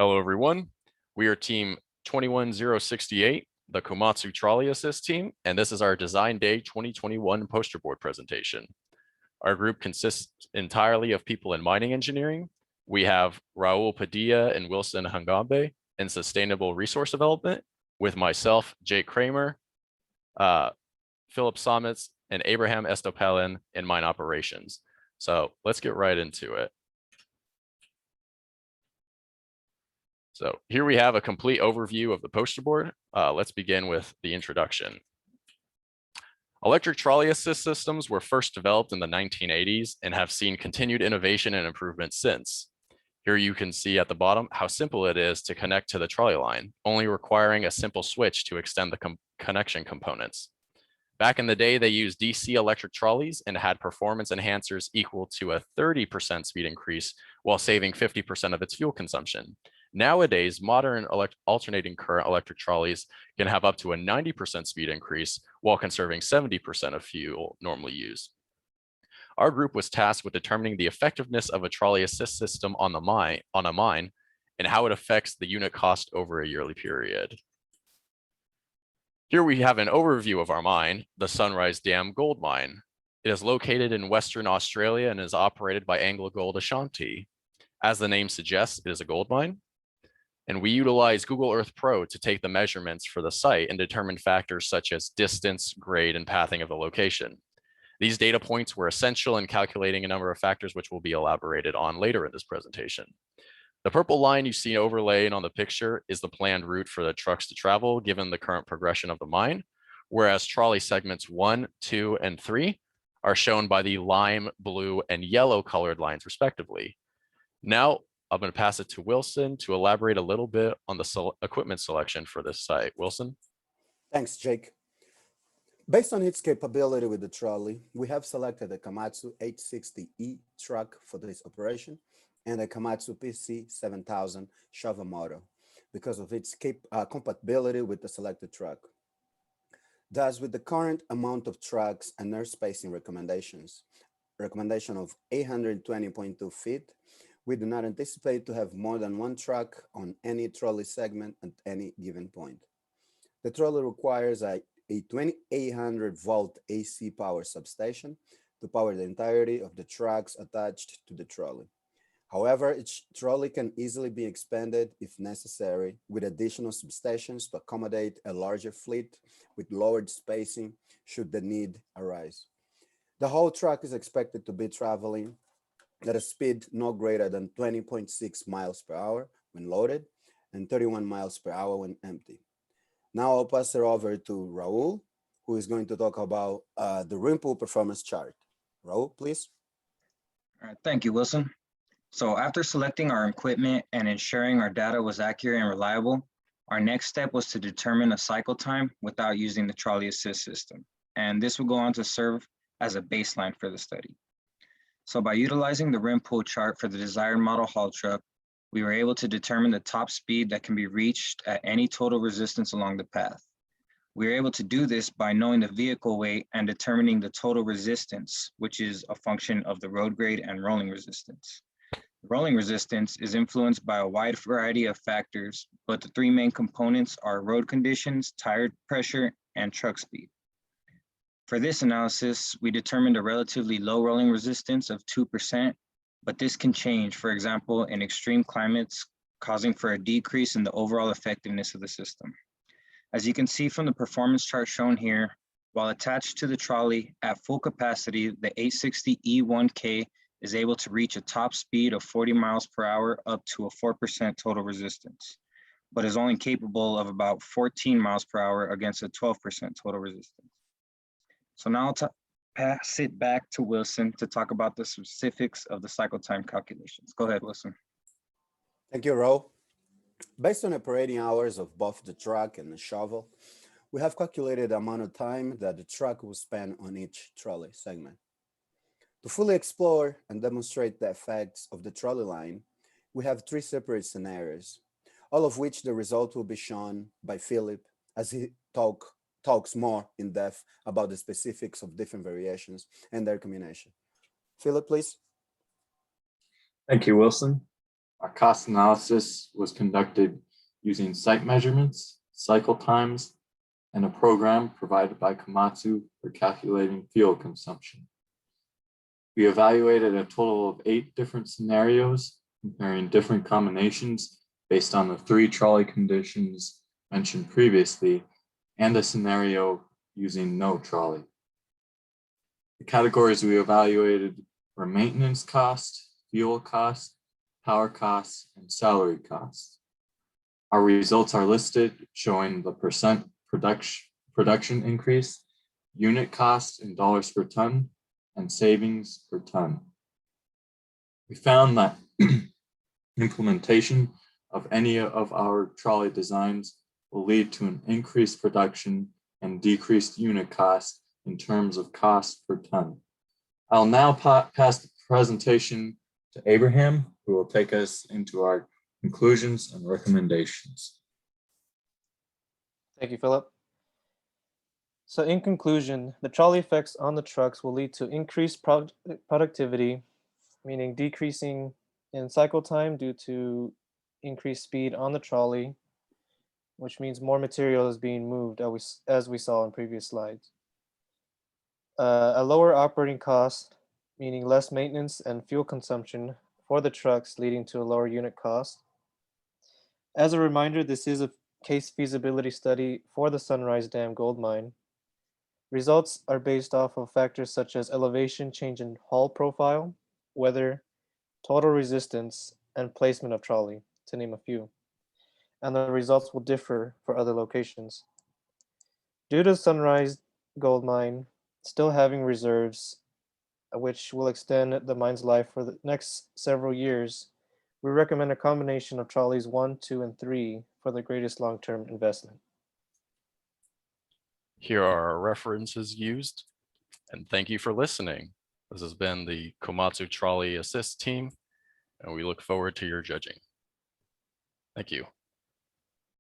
Hello, everyone. We are team 21068, the Komatsu Trolley Assist team, and this is our Design Day 2021 poster board presentation. Our group consists entirely of people in mining engineering. We have Raul Padilla and Wilson Hangambe in sustainable resource development, with myself, Jake Kramer, Philip Sommitz, and Abraham Estopelin in mine operations. So let's get right into it. So here we have a complete overview of the poster board. Let's begin with the introduction. Electric trolley assist systems were first developed in the 1980s and have seen continued innovation and improvement since. Here you can see at the bottom how simple it is to connect to the trolley line, only requiring a simple switch to extend the connection components. Back in the day, they used DC electric trolleys and had performance enhancers equal to a 30% speed increase while saving 50% of its fuel consumption. Nowadays, modern alternating current electric trolleys can have up to a 90% speed increase while conserving 70% of fuel normally used. Our group was tasked with determining the effectiveness of a trolley assist system on a mine and how it affects the unit cost over a yearly period. Here we have an overview of our mine, the Sunrise Dam Gold Mine. It is located in Western Australia and is operated by AngloGold Ashanti. As the name suggests, it is a gold mine. And we utilize Google Earth Pro to take the measurements for the site and determine factors such as distance, grade, and pathing of the location. These data points were essential in calculating a number of factors which will be elaborated on later in this presentation. The purple line you see overlaid on the picture is the planned route for the trucks to travel given the current progression of the mine, whereas trolley segments 1, 2, and 3 are shown by the lime, blue, and yellow colored lines respectively. Now, I'm going to pass it to Wilson to elaborate a little bit on the equipment selection for this site. Wilson? Thanks, Jake. Based on its capability with the trolley, we have selected a Komatsu 860E truck for this operation and a Komatsu PC 7000 shovel motor because of its compatibility with the selected truck. Thus, with the current amount of trucks and their spacing recommendation of 820.2 feet, we do not anticipate to have more than one truck on any trolley segment at any given point. The trolley requires a 2800 volt AC power substation to power the entirety of the trucks attached to the trolley. However, each trolley can easily be expanded if necessary with additional substations to accommodate a larger fleet with lowered spacing should the need arise. The whole truck is expected to be traveling at a speed no greater than 20.6 miles per hour when loaded and 31 miles per hour when empty. Now I'll pass it over to Raul, who is going to talk about the rim pool performance chart. Raul, please. All right, thank you, Wilson. So after selecting our equipment and ensuring our data was accurate and reliable, our next step was to determine a cycle time without using the trolley assist system. And this will go on to serve as a baseline for the study. So by utilizing the rim pool chart for the desired model haul truck, we were able to determine the top speed that can be reached at any total resistance along the path. We were able to do this by knowing the vehicle weight and determining the total resistance, which is a function of the road grade and rolling resistance. Rolling resistance is influenced by a wide variety of factors, but the three main components are road conditions, tire pressure, and truck speed. For this analysis, we determined a relatively low rolling resistance of 2%, but this can change, for example, in extreme climates, causing for a decrease in the overall effectiveness of the system. As you can see from the performance chart shown here, while attached to the trolley at full capacity, the 860E1K is able to reach a top speed of 40 miles per hour up to a 4% total resistance, but is only capable of about 14 miles per hour against a 12% total resistance. So now I'll pass it back to Wilson to talk about the specifics of the cycle time calculations. Go ahead, Wilson. Thank you, Ro. Based on operating hours of both the truck and the shovel, we have calculated the amount of time that the truck will spend on each trolley segment. To fully explore and demonstrate the effects of the trolley line, we have three separate scenarios, all of which the result will be shown by Philip as he talks more in depth about the specifics of different variations and their combination. Philip, please. Thank you, Wilson. Our cost analysis was conducted using site measurements, cycle times, and a program provided by Komatsu for calculating fuel consumption. We evaluated a total of 8 different scenarios, comparing different combinations based on the 3 trolley conditions mentioned previously, and a scenario using no trolley. The categories we evaluated were maintenance cost, fuel cost, power costs, and salary costs. Our results are listed showing the percent production increase, unit cost in dollars per ton, and savings per ton. We found that implementation of any of our trolley designs will lead to an increased production and decreased unit cost in terms of cost per ton. I'll now pass the presentation to Abraham, who will take us into our conclusions and recommendations. Thank you, Philip. So in conclusion, the trolley effects on the trucks will lead to increased productivity, meaning decreasing in cycle time due to increased speed on the trolley, which means more material is being moved as we saw in previous slides. A lower operating cost, meaning less maintenance and fuel consumption for the trucks, leading to a lower unit cost. As a reminder, this is a case feasibility study for the Sunrise Dam gold mine. Results are based off of factors such as elevation, change in hull profile, weather, total resistance, and placement of trolley, to name a few. And the results will differ for other locations. Due to Sunrise gold mine still having reserves, which will extend the mine's life for the next several years, we recommend a combination of trolleys 1, 2, and 3 for the greatest long-term investment. Here are our references used, and thank you for listening. This has been the Komatsu Trolley Assist team, and we look forward to your judging. Thank you.